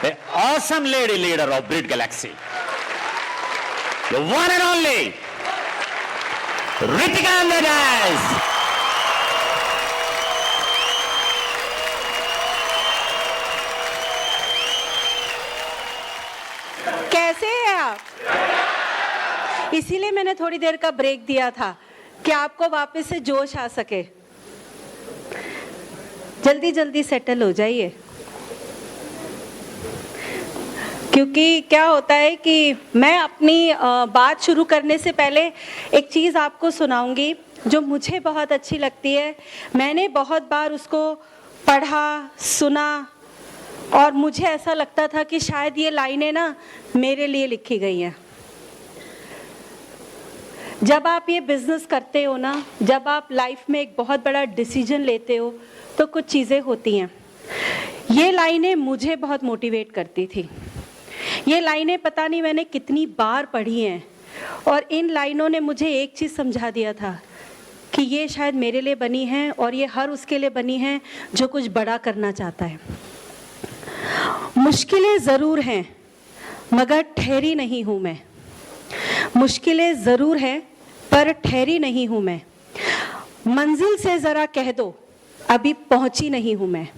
the awesome lady leader of Brit Galaxy, the one and only Ritika and the guys. कैसे हैं आप? इसीलिए मैंने थोड़ी देर का ब्रेक दिया था कि आपको वापस से जोश आ सके। जल्दी जल्दी सेटल हो जाइए, क्योंकि क्या होता है कि मैं अपनी बात शुरू करने से पहले एक चीज़ आपको सुनाऊंगी जो मुझे बहुत अच्छी लगती है। मैंने बहुत बार उसको पढ़ा, सुना और मुझे ऐसा लगता था कि शायद ये लाइनें ना मेरे लिए लिखी गई हैं। जब आप ये बिज़नेस करते हो ना, जब आप लाइफ में एक बहुत बड़ा डिसीजन लेते हो तो कुछ चीज़ें होती हैं। ये लाइनें मुझे बहुत मोटिवेट करती थी। ये लाइनें पता नहीं मैंने कितनी बार पढ़ी हैं और इन लाइनों ने मुझे एक चीज़ समझा दिया था कि ये शायद मेरे लिए बनी हैं और ये हर उसके लिए बनी हैं जो कुछ बड़ा करना चाहता है। मुश्किलें ज़रूर हैं मगर ठहरी नहीं हूँ मैं। मुश्किलें ज़रूर हैं पर ठहरी नहीं हूँ मैं। मंजिल से ज़रा कह दो अभी पहुँची नहीं हूँ मैं।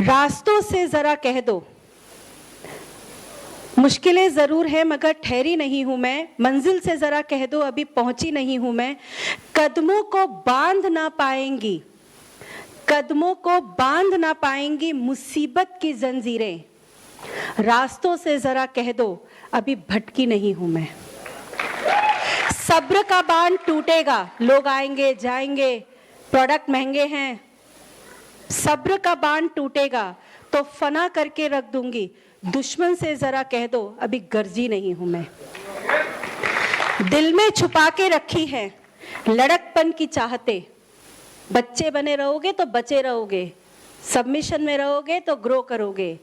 रास्तों से ज़रा कह दो। मुश्किलें ज़रूर हैं मगर ठहरी नहीं हूँ मैं। मंजिल से ज़रा कह दो अभी पहुँची नहीं हूँ मैं। कदमों को बांध ना पाएंगी, कदमों को बांध ना पाएंगी मुसीबत की जंजीरें। रास्तों से ज़रा कह दो अभी भटकी नहीं हूँ मैं। सब्र का बांध टूटेगा, लोग आएंगे जाएंगे, प्रोडक्ट महंगे हैं। सब्र का बांध टूटेगा तो फना करके रख दूंगी। दुश्मन से ज़रा कह दो अभी गर्जी नहीं हूँ मैं। दिल में छुपा के रखी है लड़कपन की चाहते। बच्चे बने रहोगे तो बचे रहोगे, सबमिशन में रहोगे तो ग्रो करोगे।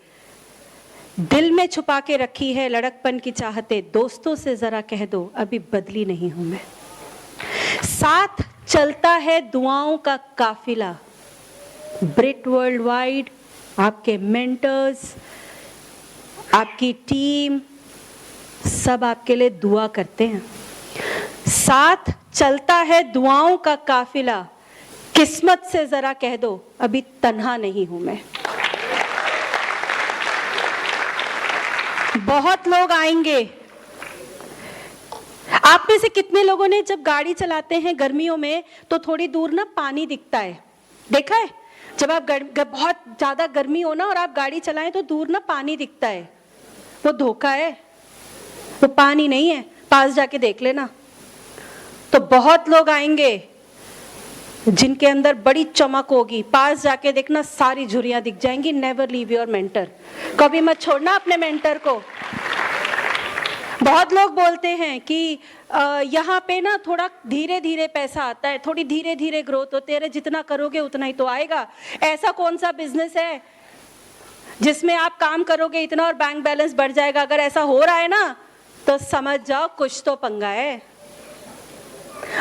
दिल में छुपा के रखी है लड़कपन की चाहते। दोस्तों से ज़रा कह दो अभी बदली नहीं हूँ मैं। साथ चलता है दुआओं का काफिला। ब्रिट वर्ल्ड वाइड आपके मेंटर्स, आपकी टीम सब आपके लिए दुआ करते हैं। साथ चलता है दुआओं का काफिला। किस्मत से ज़रा कह दो अभी तन्हा नहीं हूँ मैं। बहुत लोग आएंगे। आप में से कितने लोगों ने जब गाड़ी चलाते हैं गर्मियों में तो थोड़ी दूर ना पानी दिखता है, देखा है? जब आप बहुत ज़्यादा गर्मी हो ना और आप गाड़ी चलाएं तो दूर ना पानी दिखता है, वो धोखा है, वो पानी नहीं है, पास जाके देख लेना। तो बहुत लोग आएंगे जिनके अंदर बड़ी चमक होगी, पास जाके देखना सारी झुर्रियां दिख जाएंगी। नेवर लीव योर मेंटर, कभी मत छोड़ना अपने मेंटर को। बहुत लोग बोलते हैं कि यहाँ पे ना थोड़ा धीरे धीरे पैसा आता है, थोड़ी धीरे धीरे ग्रोथ होती है। जितना करोगे उतना ही तो आएगा। ऐसा कौन सा बिजनेस है जिसमें आप काम करोगे इतना और बैंक बैलेंस बढ़ जाएगा? अगर ऐसा हो रहा है ना तो समझ जाओ कुछ तो पंगा है।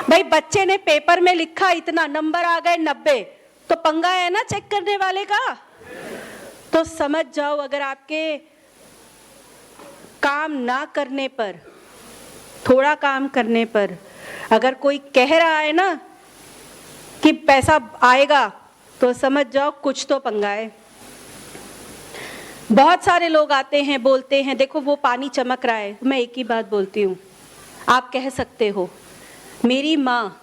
भाई बच्चे ने पेपर में लिखा इतना, नंबर आ गए 90, तो पंगा है ना चेक करने वाले का। तो समझ जाओ अगर आपके काम ना करने पर, थोड़ा काम करने पर अगर कोई कह रहा है ना कि पैसा आएगा तो समझ जाओ कुछ तो पंगा है। बहुत सारे लोग आते हैं, बोलते हैं देखो वो पानी चमक रहा है। मैं एक ही बात बोलती हूँ, आप कह सकते हो मेरी माँ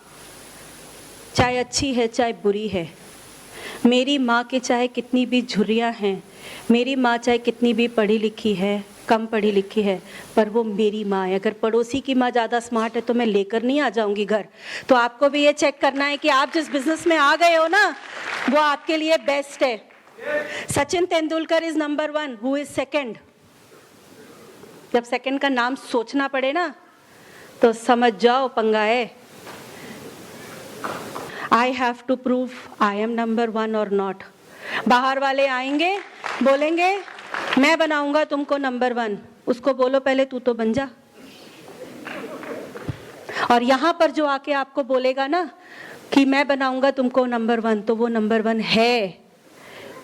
चाहे अच्छी है चाहे बुरी है, मेरी माँ के चाहे कितनी भी झुर्रियाँ हैं, मेरी माँ चाहे कितनी भी पढ़ी लिखी है, कम पढ़ी लिखी है, पर वो मेरी माँ है। अगर पड़ोसी की माँ ज़्यादा स्मार्ट है तो मैं लेकर नहीं आ जाऊँगी घर। तो आपको भी ये चेक करना है कि आप जिस बिजनेस में आ गए हो ना वो आपके लिए बेस्ट है। Sachin Tendulkar is number 1, who is second? जब सेकंड का नाम सोचना पड़े ना तो समझ जाओ पंगा है। I have to prove I am number 1 और नॉट। बाहर वाले आएंगे बोलेंगे मैं बनाऊंगा तुमको नंबर 1, उसको बोलो पहले तू तो बन जा। और यहां पर जो आके आपको बोलेगा ना कि मैं बनाऊंगा तुमको नंबर 1, तो वो नंबर 1 है।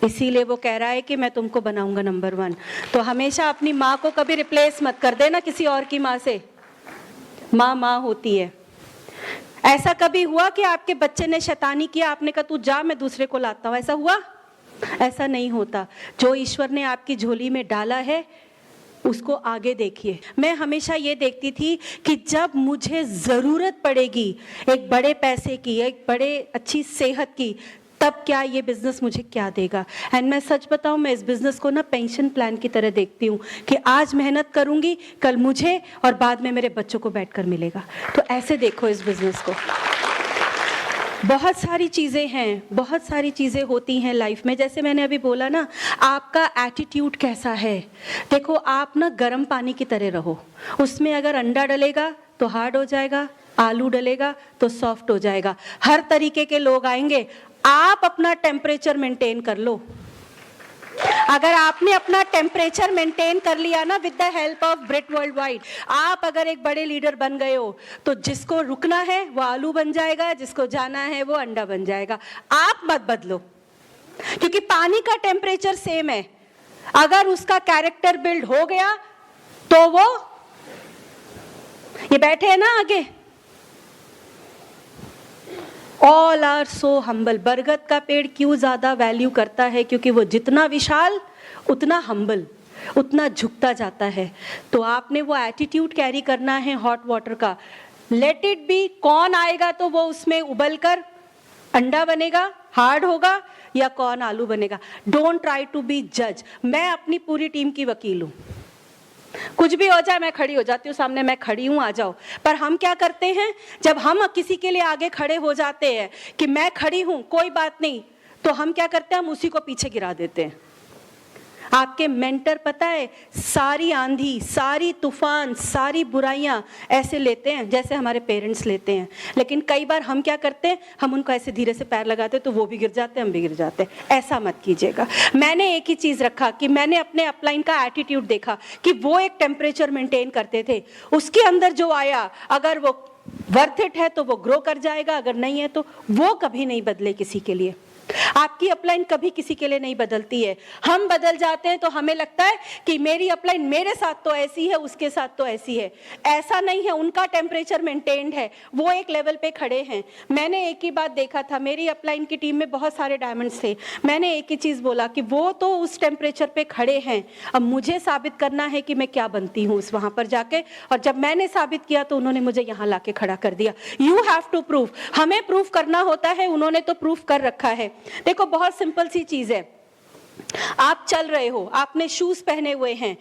इसीलिए वो कह रहा है कि मैं तुमको बनाऊंगा नंबर 1। तो हमेशा अपनी माँ को कभी रिप्लेस मत कर देना किसी और की माँ से। माँ माँ होती है। ऐसा कभी हुआ कि आपके बच्चे ने शैतानी किया, आपने कहा तू जा मैं दूसरे को लाता हूँ, ऐसा हुआ? ऐसा नहीं होता। जो ईश्वर ने आपकी झोली में डाला है उसको आगे देखिए। मैं हमेशा ये देखती थी कि जब मुझे जरूरत पड़ेगी एक बड़े पैसे की, एक बड़े अच्छी सेहत की, तब क्या ये बिजनेस मुझे क्या देगा। एंड मैं सच बताऊं, मैं इस बिजनेस को ना पेंशन प्लान की तरह देखती हूँ कि आज मेहनत करूंगी, कल मुझे और बाद में मेरे बच्चों को बैठकर मिलेगा। तो ऐसे देखो इस बिजनेस को। बहुत सारी चीज़ें हैं, बहुत सारी चीज़ें होती हैं लाइफ में। जैसे मैंने अभी बोला ना, आपका एटीट्यूड कैसा है। देखो आप ना गर्म पानी की तरह रहो, उसमें अगर अंडा डलेगा तो हार्ड हो जाएगा, आलू डलेगा तो सॉफ्ट हो जाएगा। हर तरीके के लोग आएंगे, आप अपना टेम्परेचर मेंटेन कर लो। अगर आपने अपना टेम्परेचर मेंटेन कर लिया ना with the help of Britt world wide, आप अगर एक बड़े लीडर बन गए हो तो जिसको रुकना है वो आलू बन जाएगा, जिसको जाना है वो अंडा बन जाएगा। आप मत बदलो, क्योंकि पानी का टेम्परेचर सेम है। अगर उसका कैरेक्टर बिल्ड हो गया तो वो, ये बैठे हैं ना आगे, ऑल आर सो हम्बल। बरगद का पेड़ क्यों ज्यादा वैल्यू करता है? क्योंकि वो जितना विशाल उतना हम्बल, उतना झुकता जाता है। तो आपने वो एटीट्यूड कैरी करना है हॉट वाटर का। लेट इट बी, कौन आएगा तो वो उसमें उबल कर अंडा बनेगा, हार्ड होगा, या कौन आलू बनेगा। डोंट ट्राई टू बी जज। मैं अपनी पूरी टीम की वकील हूं, कुछ भी हो जाए मैं खड़ी हो जाती हूँ सामने, मैं खड़ी हूँ, आ जाओ। पर हम क्या करते हैं, जब हम किसी के लिए आगे खड़े हो जाते हैं कि मैं खड़ी हूँ कोई बात नहीं, तो हम क्या करते हैं, हम उसी को पीछे गिरा देते हैं। आपके मेंटर पता है सारी आंधी, सारी तूफान, सारी बुराइयां ऐसे लेते हैं जैसे हमारे पेरेंट्स लेते हैं। लेकिन कई बार हम क्या करते हैं, हम उनको ऐसे धीरे से पैर लगाते हैं तो वो भी गिर जाते हैं, हम भी गिर जाते हैं। ऐसा मत कीजिएगा। मैंने एक ही चीज रखा कि मैंने अपने अपलाइन का एटीट्यूड देखा कि वो एक टेम्परेचर मेंटेन करते थे। उसके अंदर जो आया, अगर वो वर्थ इट है तो वो ग्रो कर जाएगा, अगर नहीं है तो वो कभी नहीं बदले किसी के लिए। आपकी अपलाइन कभी किसी के लिए नहीं बदलती है। हम बदल जाते हैं तो हमें लगता है कि मेरी अपलाइन मेरे साथ तो ऐसी है, उसके साथ तो ऐसी है। ऐसा नहीं है, उनका टेम्परेचर मेंटेन्ड है, वो एक लेवल पे खड़े हैं। मैंने एक ही बात देखा था, मेरी अपलाइन की टीम में बहुत सारे डायमंड्स थे। मैंने एक ही चीज बोला कि वो तो उस टेम्परेचर पे खड़े हैं, अब मुझे साबित करना है कि मैं क्या बनती हूँ उस वहां पर जाके। और जब मैंने साबित किया तो उन्होंने मुझे यहाँ लाके खड़ा कर दिया। यू हैव टू प्रूव, हमें प्रूव करना होता है, उन्होंने तो प्रूव कर रखा है। देखो बहुत सिंपल सी चीज है, आप चल रहे हो, आपने शूज पहने हुए हैं,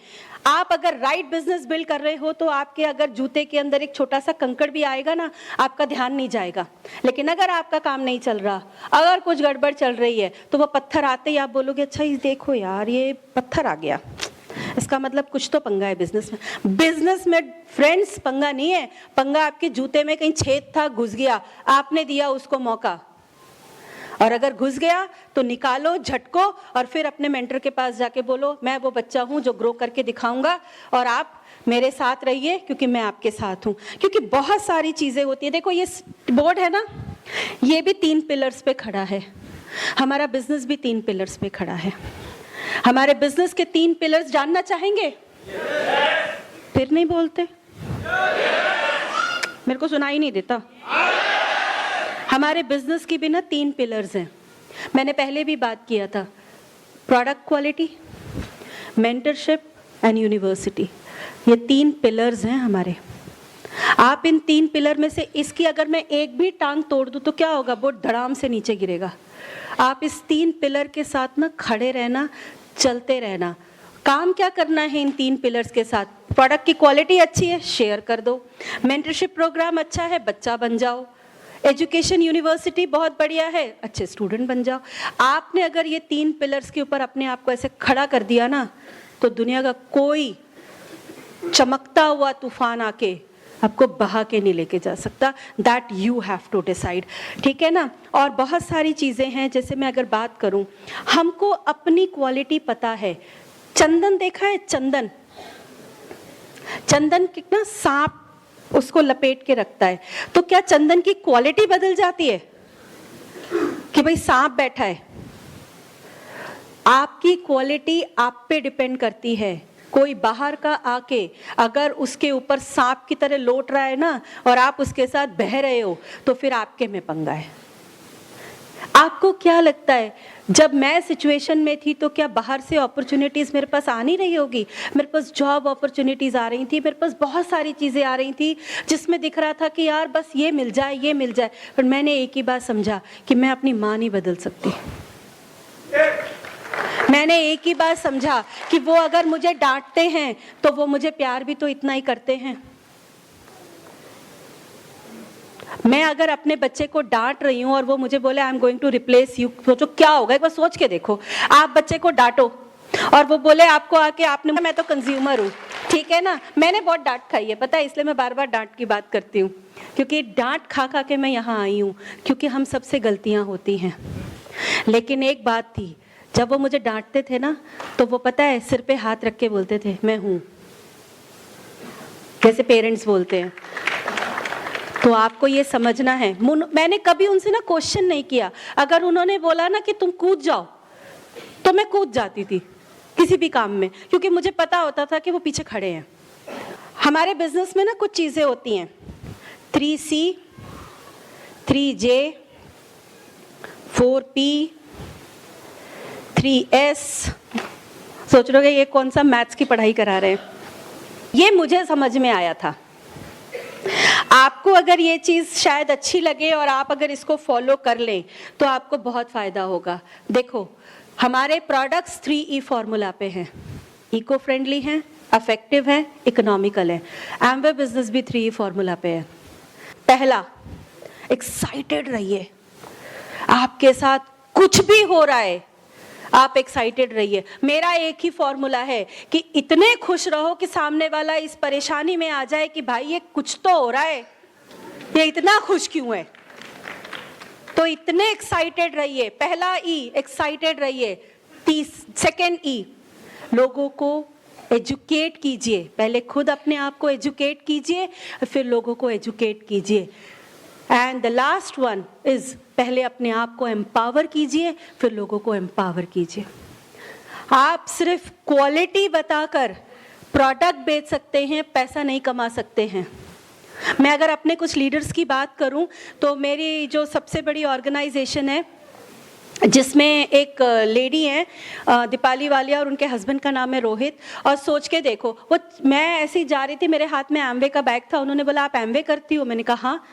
आप अगर राइट बिजनेस बिल्ड कर रहे हो तो आपके अगर जूते के अंदर एक छोटा सा कंकड़ भी आएगा ना, आपका ध्यान नहीं जाएगा। लेकिन अगर आपका काम नहीं चल रहा, अगर कुछ गड़बड़ चल रही है, तो वो पत्थर आते ही आप बोलोगे अच्छा ये देखो यार ये पत्थर आ गया, इसका मतलब कुछ तो पंगा है बिजनेस में। बिजनेस में फ्रेंड्स पंगा नहीं है, पंगा आपके जूते में कहीं छेद था, घुस गया, आपने दिया उसको मौका। और अगर घुस गया तो निकालो, झटको, और फिर अपने मेंटर के पास जाके बोलो मैं वो बच्चा हूं जो ग्रो करके दिखाऊंगा और आप मेरे साथ रहिए क्योंकि मैं आपके साथ हूं। क्योंकि बहुत सारी चीजें होती है। देखो ये बोर्ड है ना, ये भी 3 पिलर्स पे खड़ा है, हमारा बिजनेस भी 3 पिलर्स पे खड़ा है। हमारे बिजनेस के 3 पिलर्स जानना चाहेंगे? फिर नहीं बोलते, मेरे को सुनाई नहीं देता। हमारे बिजनेस की भी ना 3 पिलर्स हैं। मैंने पहले भी बात किया था, product quality, mentorship and university. ये 3 पिलर्स हैं हमारे। आप इन 3 पिलर में से इसकी अगर मैं एक भी टांग तोड़ दूं तो क्या होगा, बोर्ड धड़ाम से नीचे गिरेगा। आप इस 3 पिलर के साथ ना खड़े रहना, चलते रहना। काम क्या करना है इन 3 पिलर्स के साथ? प्रोडक्ट की क्वालिटी अच्छी है, शेयर कर दो। मेंटरशिप प्रोग्राम अच्छा है, बच्चा बन जाओ। एजुकेशन यूनिवर्सिटी बहुत बढ़िया है, अच्छे स्टूडेंट बन जाओ। आपने अगर ये 3 पिलर्स के ऊपर अपने आप को ऐसे खड़ा कर दिया ना, तो दुनिया का कोई चमकता हुआ तूफान आके आपको बहा के नहीं लेके जा सकता। That you have to decide, ठीक है ना। और बहुत सारी चीजें हैं, जैसे मैं अगर बात करूं, हमको अपनी क्वालिटी पता है। चंदन देखा है? चंदन, चंदन कितना सांप उसको लपेट के रखता है, तो क्या चंदन की क्वालिटी बदल जाती है कि भाई सांप बैठा है? आपकी क्वालिटी आप पे डिपेंड करती है। कोई बाहर का आके अगर उसके ऊपर सांप की तरह लौट रहा है ना और आप उसके साथ बह रहे हो तो फिर आपके में पंगा है। आपको क्या लगता है जब मैं सिचुएशन में थी तो क्या बाहर से अपॉर्चुनिटीज मेरे पास आ नहीं रही होगी? मेरे पास जॉब अपॉर्चुनिटीज आ रही थी, मेरे पास बहुत सारी चीजें आ रही थी जिसमें दिख रहा था कि यार बस ये मिल जाए, ये मिल जाए। पर मैंने एक ही बात समझा कि मैं अपनी माँ नहीं बदल सकती। मैंने एक ही बात समझा कि वो अगर मुझे डांटते हैं तो वो मुझे प्यार भी तो इतना ही करते हैं। मैं अगर अपने बच्चे को डांट रही हूँ और वो मुझे बोले I am going to replace you, सोचो क्या होगा, एक बार सोच के देखो। आप बच्चे को डांटो और वो बोले आपको आके आपने, मैं तो कंज्यूमर हूँ, ठीक है ना, मैंने बहुत डांट खाई है, पता है, इसलिए मैं बार बार डांट की बात करती हूँ, क्योंकि डांट खा खा के मैं यहाँ आई हूँ, क्योंकि हम सबसे गलतियाँ होती हैं। लेकिन एक बात थी, जब वो मुझे डांटते थे ना तो वो पता है सिर पे हाथ रख के बोलते थे मैं हूँ, जैसे पेरेंट्स बोलते हैं। तो आपको ये समझना है, मैंने कभी उनसे ना क्वेश्चन नहीं किया। अगर उन्होंने बोला ना कि तुम कूद जाओ तो मैं कूद जाती थी किसी भी काम में, क्योंकि मुझे पता होता था कि वो पीछे खड़े हैं। हमारे बिजनेस में ना कुछ चीजें होती हैं, 3C, 3J, 4P, 3S। सोच रहे हो ये कौन सा मैथ्स की पढ़ाई करा रहे हैं? ये मुझे समझ में आया था। आपको अगर ये चीज शायद अच्छी लगे और आप अगर इसको फॉलो कर लें तो आपको बहुत फायदा होगा। देखो हमारे प्रोडक्ट्स 3E फॉर्मूला पे हैं, इको फ्रेंडली हैं, अफेक्टिव है, इकोनॉमिकल है। एमवे बिजनेस भी 3E फॉर्मूला पे है। पहला, एक्साइटेड रहिए। आपके साथ कुछ भी हो रहा है आप एक्साइटेड रहिए। मेरा एक ही फॉर्मूला है कि इतने खुश रहो कि सामने वाला इस परेशानी में आ जाए कि भाई ये कुछ तो हो रहा है, ये इतना खुश क्यों है। तो इतने एक्साइटेड रहिए। पहला ई, एक्साइटेड रहिए। सेकेंड ई, लोगों को एजुकेट कीजिए। पहले खुद अपने आप को एजुकेट कीजिए, फिर लोगों को एजुकेट कीजिए। And the last one is, पहले अपने आप को एम्पावर कीजिए, फिर लोगों को एम्पावर कीजिए। आप सिर्फ क्वालिटी बताकर प्रोडक्ट बेच सकते हैं, पैसा नहीं कमा सकते हैं। मैं अगर अपने कुछ लीडर्स की बात करूं तो मेरी जो सबसे बड़ी ऑर्गेनाइजेशन है जिसमें एक लेडी हैं दीपाली वालिया और उनके हस्बैंड का नाम है रोहित। और सोच के देखो, वो मैं ऐसे ही जा रही थी, मेरे हाथ में एमवे का बैग था, उन्होंने बोला आप एमवे करती हो? मैंने कहा हाँ।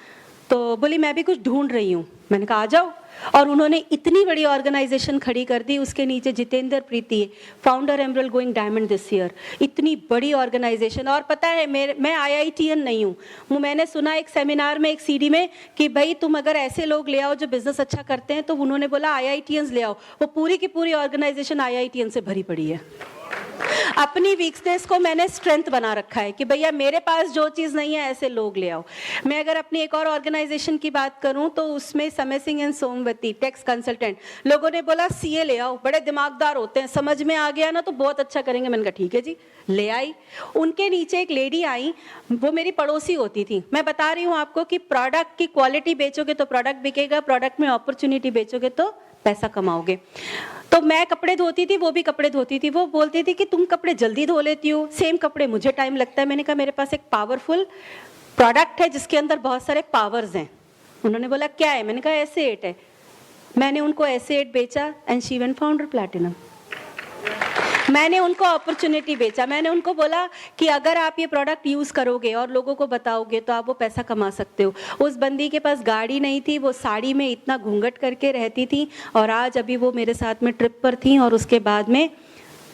तो बोली मैं भी कुछ ढूंढ रही हूँ। मैंने कहा आ जाओ। और उन्होंने इतनी बड़ी ऑर्गेनाइजेशन खड़ी कर दी। उसके नीचे Jitendra Preeti, founder emerald going diamond this year, इतनी बड़ी ऑर्गेनाइजेशन। और पता है मैं IITian नहीं हूँ। मैंने सुना एक सेमिनार में, एक CD में, कि भाई तुम अगर ऐसे लोग ले आओ जो बिजनेस अच्छा करते हैं, तो उन्होंने बोला IITians ले आओ। वो पूरी की पूरी ऑर्गेनाइजेशन IITian से भरी पड़ी है। अपनी वीकनेस को मैंने स्ट्रेंथ बना रखा है कि भैया मेरे पास जो चीज़ नहीं है ऐसे लोग ले आओ। मैं अगर अपनी एक और ऑर्गेनाइजेशन की बात करूं तो उसमें समय Singh and Somvati, tax consultant, लोगों ने बोला CA ले आओ, बड़े दिमागदार होते हैं, समझ में आ गया ना तो बहुत अच्छा करेंगे। मैंने कहा ठीक है जी, ले आई। उनके नीचे एक लेडी आई, वो मेरी पड़ोसी होती थी। मैं बता रही हूँ आपको कि प्रोडक्ट की क्वालिटी बेचोगे तो प्रोडक्ट बिकेगा, प्रोडक्ट में अपॉर्चुनिटी बेचोगे तो पैसा कमाओगे। तो मैं कपड़े धोती थी, वो भी कपड़े धोती थी। वो बोलती थी कि तुम कपड़े जल्दी धो लेती हो, सेम कपड़े मुझे टाइम लगता है। मैंने कहा मेरे पास एक पावरफुल प्रोडक्ट है जिसके अंदर बहुत सारे पावर्स हैं। उन्होंने बोला क्या है? मैंने कहा S8 है। मैंने उनको S8 बेचा and she went founder platinum. मैंने उनको अपॉर्चुनिटी बेचा। मैंने उनको बोला कि अगर आप ये प्रोडक्ट यूज़ करोगे और लोगों को बताओगे तो आप वो पैसा कमा सकते हो। उस बंदी के पास गाड़ी नहीं थी, वो साड़ी में इतना घूंघट करके रहती थी, और आज अभी वो मेरे साथ में ट्रिप पर थी, और उसके बाद में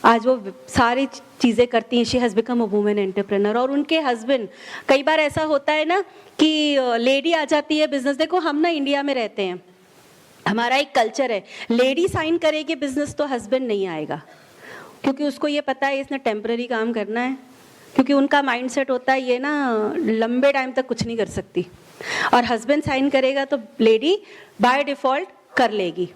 आज वो सारी चीज़ें करती हैं। She has become a women entrepreneur. और उनके हस्बैंड, कई बार ऐसा होता है ना कि लेडी आ जाती है बिजनेस। देखो हम ना इंडिया में रहते हैं, हमारा एक कल्चर है, लेडी साइन करेगी बिजनेस तो हस्बैंड नहीं आएगा, क्योंकि उसको ये पता है इसने टेम्पररी काम करना है। क्योंकि उनका माइंडसेट होता है ये ना लंबे टाइम तक कुछ नहीं कर सकती। और हस्बैंड साइन करेगा तो लेडी बाय डिफ़ॉल्ट कर लेगी।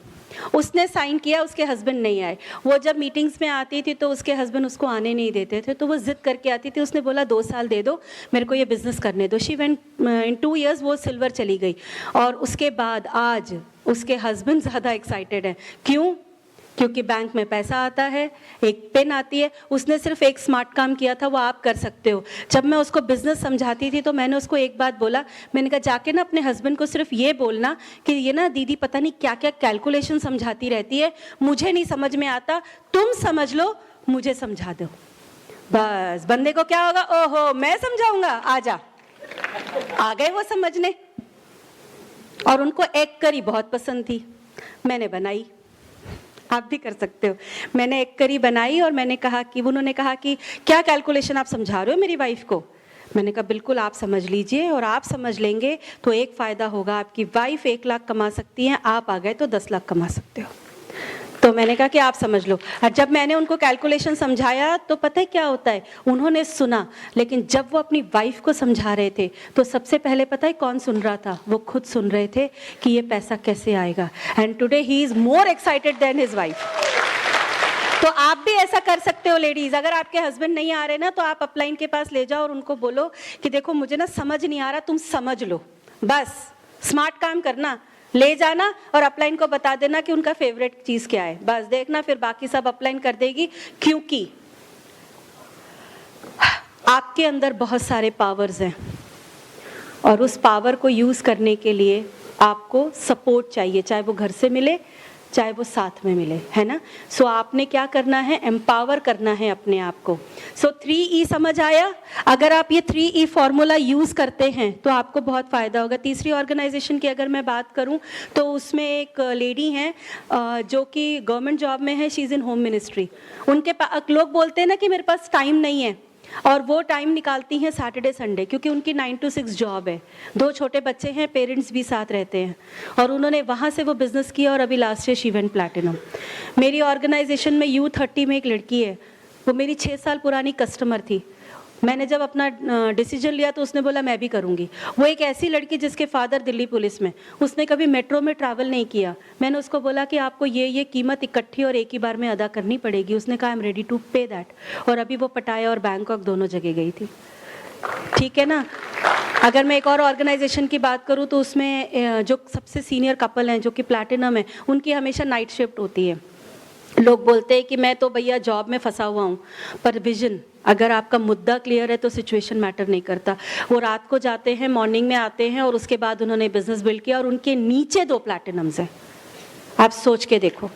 उसने साइन किया, उसके हस्बैंड नहीं आए। वो जब मीटिंग्स में आती थी तो उसके हस्बैंड उसको आने नहीं देते थे, तो वो जिद करके आती थी। उसने बोला 2 साल दे दो, मेरे को ये बिज़नेस करने दो। शी वेंट इन 2 years वो सिल्वर चली गई। और उसके बाद आज उसके हस्बैंड ज़्यादा एक्साइटेड है। क्यों? क्योंकि बैंक में पैसा आता है, एक पेन आती है। उसने सिर्फ एक स्मार्ट काम किया था, वो आप कर सकते हो। जब मैं उसको बिजनेस समझाती थी तो मैंने उसको एक बात बोला, मैंने कहा जाके ना अपने हस्बैंड को सिर्फ ये बोलना कि ये ना दीदी पता नहीं क्या क्या कैलकुलेशन समझाती रहती है, मुझे नहीं समझ में आता, तुम समझ लो, मुझे समझा दो। बस बंदे को क्या होगा, ओहो मैं समझाऊंगा, आजा। आ गए वो समझने। और उनको एग करी बहुत पसंद थी, मैंने बनाई। आप भी कर सकते हो। मैंने एग करी बनाई और मैंने कहा कि उन्होंने कहा कि क्या कैलकुलेशन आप समझा रहे हो मेरी वाइफ को। मैंने कहा बिल्कुल आप समझ लीजिए, और आप समझ लेंगे तो एक फ़ायदा होगा, आपकी वाइफ 1 लाख कमा सकती हैं, आप आ गए तो 10 लाख कमा सकते हो। तो मैंने कहा कि आप समझ लो। और जब मैंने उनको कैलकुलेशन समझाया तो पता है क्या होता है, उन्होंने सुना, लेकिन जब वो अपनी वाइफ को समझा रहे थे तो सबसे पहले पता है कौन सुन रहा था, वो खुद सुन रहे थे कि ये पैसा कैसे आएगा। And today he is more excited than his wife. तो आप भी ऐसा कर सकते हो लेडीज। अगर आपके हस्बैंड नहीं आ रहे ना तो आप अपलाइन के पास ले जाओ और उनको बोलो कि देखो मुझे ना समझ नहीं आ रहा, तुम समझ लो, बस स्मार्ट काम करना, ले जाना और अपलाइन को बता देना कि उनका फेवरेट चीज क्या है, बस देखना फिर बाकी सब अपलाइन कर देगी। क्योंकि आपके अंदर बहुत सारे पावर्स हैं और उस पावर को यूज करने के लिए आपको सपोर्ट चाहिए, चाहे वो घर से मिले चाहे वो साथ में मिले, है ना। सो आपने क्या करना है, एम्पावर करना है अपने आप को। सो 3E समझ आया। अगर आप ये 3E फॉर्मूला यूज करते हैं तो आपको बहुत फायदा होगा। तीसरी ऑर्गेनाइजेशन की अगर मैं बात करूं तो उसमें एक लेडी हैं जो कि गवर्नमेंट जॉब में है, she is in home ministry. उनके लोग बोलते हैं ना कि मेरे पास टाइम नहीं है, और वो टाइम निकालती हैं सैटरडे संडे, क्योंकि उनकी 9 to 6 जॉब है, 2 छोटे बच्चे हैं, पेरेंट्स भी साथ रहते हैं, और उन्होंने वहाँ से वो बिज़नेस किया और अभी last year she went platinum. मेरी ऑर्गेनाइजेशन में U30 में एक लड़की है, वो मेरी 6 साल पुरानी कस्टमर थी। मैंने जब अपना डिसीजन लिया तो उसने बोला मैं भी करूँगी। वो एक ऐसी लड़की जिसके फादर दिल्ली पुलिस में, उसने कभी मेट्रो में ट्रैवल नहीं किया। मैंने उसको बोला कि आपको ये कीमत इकट्ठी और एक ही बार में अदा करनी पड़ेगी। उसने कहा आई एम रेडी टू पे दैट, और अभी वो पटाया और बैंकॉक दोनों जगह गई थी। ठीक है ना। अगर मैं एक और ऑर्गेनाइजेशन की बात करूँ तो उसमें जो सबसे सीनियर कपल हैं जो कि प्लैटिनम है, उनकी हमेशा नाइट शिफ्ट होती है। लोग बोलते हैं कि मैं तो भैया जॉब में फंसा हुआ हूँ, पर विजन, अगर आपका मुद्दा क्लियर है तो सिचुएशन मैटर नहीं करता। वो रात को जाते हैं, मॉर्निंग में आते हैं, और उसके बाद उन्होंने बिजनेस बिल्ड किया और उनके नीचे 2 प्लैटिनम्स हैं। आप सोच के देखो।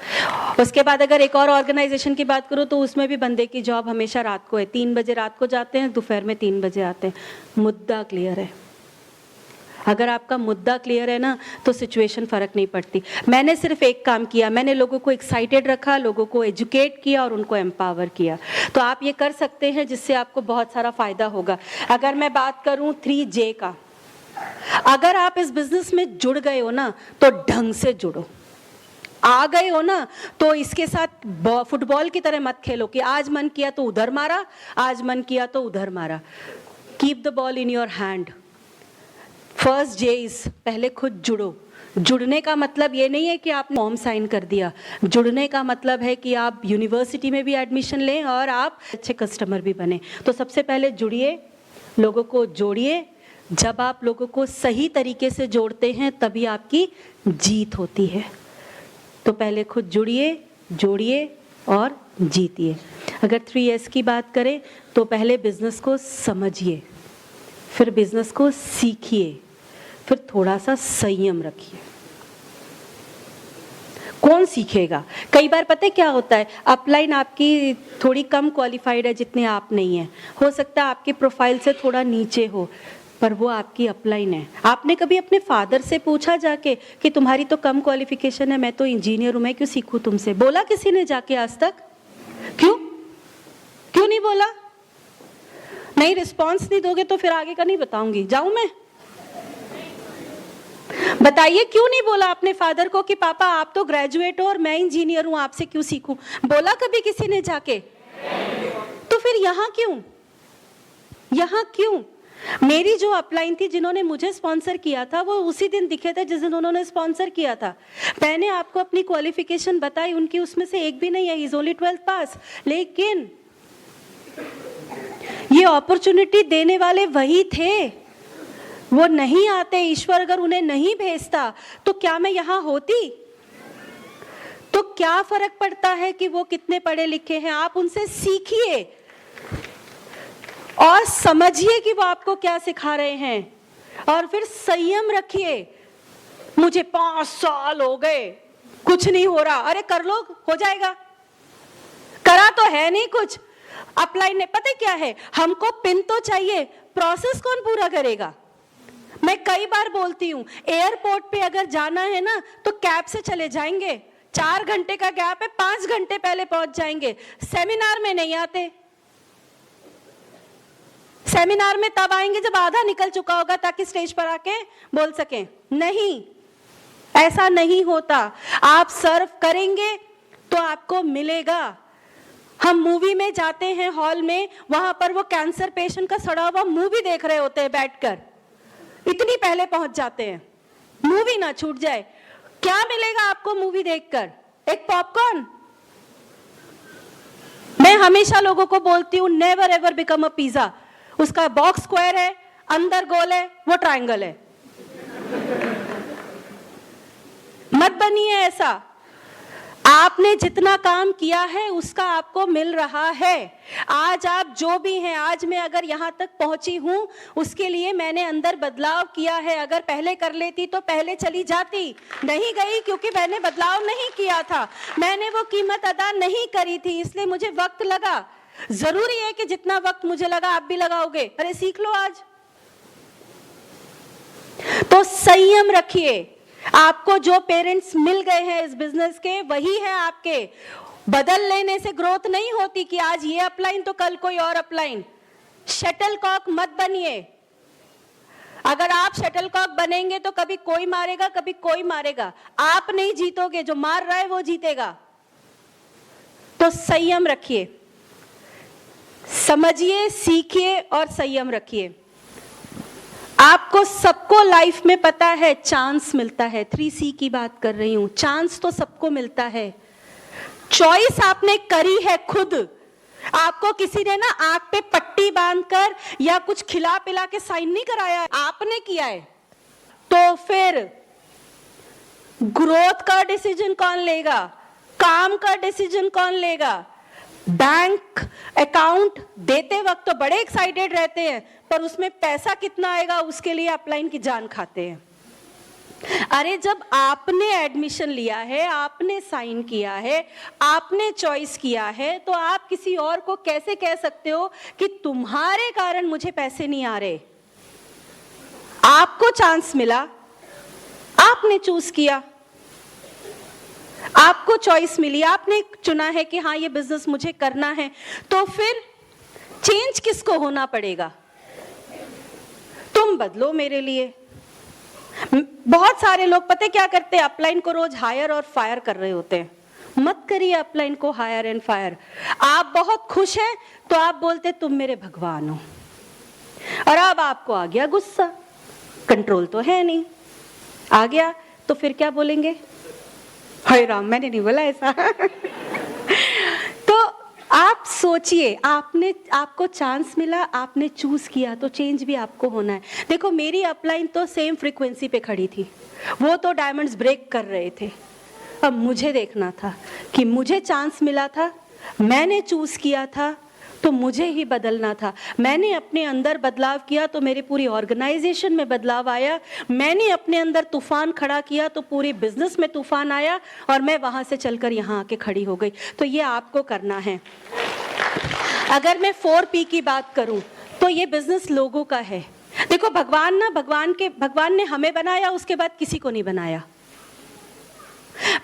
उसके बाद अगर एक और ऑर्गेनाइजेशन की बात करूँ तो उसमें भी बंदे की जॉब हमेशा रात को है, 3 बजे रात को जाते हैं, दोपहर में 3 बजे आते हैं। मुद्दा क्लियर है। अगर आपका मुद्दा क्लियर है ना तो सिचुएशन फ़र्क नहीं पड़ती। मैंने सिर्फ एक काम किया, मैंने लोगों को एक्साइटेड रखा, लोगों को एजुकेट किया और उनको एम्पावर किया। तो आप ये कर सकते हैं जिससे आपको बहुत सारा फ़ायदा होगा। अगर मैं बात करूँ 3J का, अगर आप इस बिजनेस में जुड़ गए हो ना तो ढंग से जुड़ो। आ गए हो ना तो इसके साथ फुटबॉल की तरह मत खेलो कि आज मन किया तो उधर मारा, आज मन किया तो उधर मारा। Keep the ball in your hand. First J is पहले खुद जुड़ो। जुड़ने का मतलब ये नहीं है कि आपने फॉर्म साइन कर दिया। जुड़ने का मतलब है कि आप यूनिवर्सिटी में भी एडमिशन लें और आप अच्छे कस्टमर भी बने। तो सबसे पहले जुड़िए, लोगों को जोड़िए। जब आप लोगों को सही तरीके से जोड़ते हैं तभी आपकी जीत होती है। तो पहले खुद जुड़िए, जोड़िए और जीतिए। अगर 3S की बात करें तो पहले बिजनेस को समझिए, फिर बिजनेस को सीखिए, फिर थोड़ा सा संयम रखिए। कौन सीखेगा? कई बार पता है क्या होता है, अपलाइन आपकी थोड़ी कम क्वालिफाइड है जितने आप नहीं है, हो सकता है आपके प्रोफाइल से थोड़ा नीचे हो, पर वो आपकी अपलाइन है। आपने कभी अपने फादर से पूछा जाके कि तुम्हारी तो कम क्वालिफिकेशन है, मैं तो इंजीनियर हूं, मैं क्यों सीखूं तुमसे? बोला किसी ने जाके आज तक? क्यों नहीं बोला? नहीं रिस्पॉन्स नहीं दोगे तो फिर आगे का नहीं बताऊंगी। जाऊं मैं? बताइए क्यों नहीं बोला अपने फादर को कि पापा आप तो ग्रेजुएट हो और मैं इंजीनियर हूं, आपसे क्यों सीखूं? बोला कभी किसी ने जाके? तो फिर यहाँ क्यों? मेरी जो अपलाइन थी जिन्होंने मुझे स्पॉन्सर किया था वो उसी दिन दिखे थे जिस दिन उन्होंने स्पॉन्सर किया था। मैंने आपको अपनी क्वालिफिकेशन बताई, उनकी उसमें से एक भी नहीं है, इज ओनली 12th पास। लेकिन ये अपॉर्चुनिटी देने वाले वही थे, वो नहीं आते। ईश्वर अगर उन्हें नहीं भेजता तो क्या मैं यहां होती? तो क्या फर्क पड़ता है कि वो कितने पढ़े लिखे हैं? आप उनसे सीखिए और समझिए कि वो आपको क्या सिखा रहे हैं, और फिर संयम रखिए। मुझे 5 साल हो गए, कुछ नहीं हो रहा। अरे कर लो, हो जाएगा। करा तो है नहीं कुछ। अपलाइन ने पता क्या है, हमको पिन तो चाहिए, प्रोसेस कौन पूरा करेगा? मैं कई बार बोलती हूं, एयरपोर्ट पे अगर जाना है ना तो कैब से चले जाएंगे, 4 घंटे का गैप है, 5 घंटे पहले पहुंच जाएंगे। सेमिनार में नहीं आते। सेमिनार में तब आएंगे जब आधा निकल चुका होगा, ताकि स्टेज पर आके बोल सकें। नहीं, ऐसा नहीं होता। आप सर्व करेंगे तो आपको मिलेगा। हम मूवी में जाते हैं हॉल में, वहां पर वो कैंसर पेशेंट का सड़ा हुआ मूवी देख रहे होते हैं बैठकर, इतनी पहले पहुंच जाते हैं, मूवी ना छूट जाए। क्या मिलेगा आपको मूवी देखकर? एक पॉपकॉर्न। मैं हमेशा लोगों को बोलती हूं, never ever become a pizza. उसका बॉक्स स्क्वायर है, अंदर गोल है, वो ट्रायंगल है। मत बनिए ऐसा। आपने जितना काम किया है उसका आपको मिल रहा है। आज आप जो भी हैं, आज मैं अगर यहां तक पहुंची हूं उसके लिए मैंने अंदर बदलाव किया है। अगर पहले कर लेती तो पहले चली जाती, नहीं गई क्योंकि मैंने बदलाव नहीं किया था, मैंने वो कीमत अदा नहीं करी थी, इसलिए मुझे वक्त लगा। जरूरी है कि जितना वक्त मुझे लगा आप भी लगाओगे। अरे सीख लो आज। तो संयम रखिए। आपको जो पेरेंट्स मिल गए हैं इस बिजनेस के, वही है आपके। बदल लेने से ग्रोथ नहीं होती कि आज ये अपलाइन तो कल कोई और अपलाइन। शटलकॉक मत बनिए। अगर आप शटलकॉक बनेंगे तो कभी कोई मारेगा, कभी कोई मारेगा, आप नहीं जीतोगे, जो मार रहा है वो जीतेगा। तो संयम रखिए, समझिए, सीखिए और संयम रखिए। आपको सबको लाइफ में पता है चांस मिलता है, 3C की बात कर रही हूं। चांस तो सबको मिलता है, चॉइस आपने करी है खुद। आपको किसी ने ना आंख पे पट्टी बांधकर या कुछ खिला पिला के साइन नहीं कराया है, आपने किया है। तो फिर ग्रोथ का डिसीजन कौन लेगा? काम का डिसीजन कौन लेगा? बैंक अकाउंट देते वक्त तो बड़े एक्साइटेड रहते हैं, पर उसमें पैसा कितना आएगा उसके लिए अपलाइन की जान खाते हैं। अरे जब आपने एडमिशन लिया है, आपने साइन किया है, आपने चॉइस किया है, तो आप किसी और को कैसे कह सकते हो कि तुम्हारे कारण मुझे पैसे नहीं आ रहे? आपको चांस मिला, आपने चूज किया, आपको चॉइस मिली, आपने चुना है कि हाँ ये बिजनेस मुझे करना है। तो फिर चेंज किसको होना पड़ेगा? तुम बदलो मेरे लिए। बहुत सारे लोग पता है क्या करते हैं, अपलाइन को रोज हायर और फायर कर रहे होते हैं। मत करिए अपलाइन को हायर एंड फायर। आप बहुत खुश हैं तो आप बोलते तुम मेरे भगवान हो, और अब आपको आ गया गुस्सा, कंट्रोल तो है नहीं, आ गया तो फिर क्या बोलेंगे? हाय राम, मैंने नहीं बोला ऐसा। तो आप सोचिए, आपको चांस मिला, आपने चूज किया, तो चेंज भी आपको होना है। देखो मेरी अपलाइन तो सेम फ्रीक्वेंसी पे खड़ी थी, वो तो डायमंड्स ब्रेक कर रहे थे। अब मुझे देखना था कि मुझे चांस मिला था, मैंने चूज किया था, तो मुझे ही बदलना था। मैंने अपने अंदर बदलाव किया तो मेरी पूरी ऑर्गेनाइजेशन में बदलाव आया। मैंने अपने अंदर तूफान खड़ा किया तो पूरे बिजनेस में तूफान आया, और मैं वहां से चलकर यहाँ आके खड़ी हो गई। तो ये आपको करना है। अगर मैं 4P की बात करूं तो ये बिजनेस लोगों का है। देखो भगवान ने हमें बनाया, उसके बाद किसी को नहीं बनाया।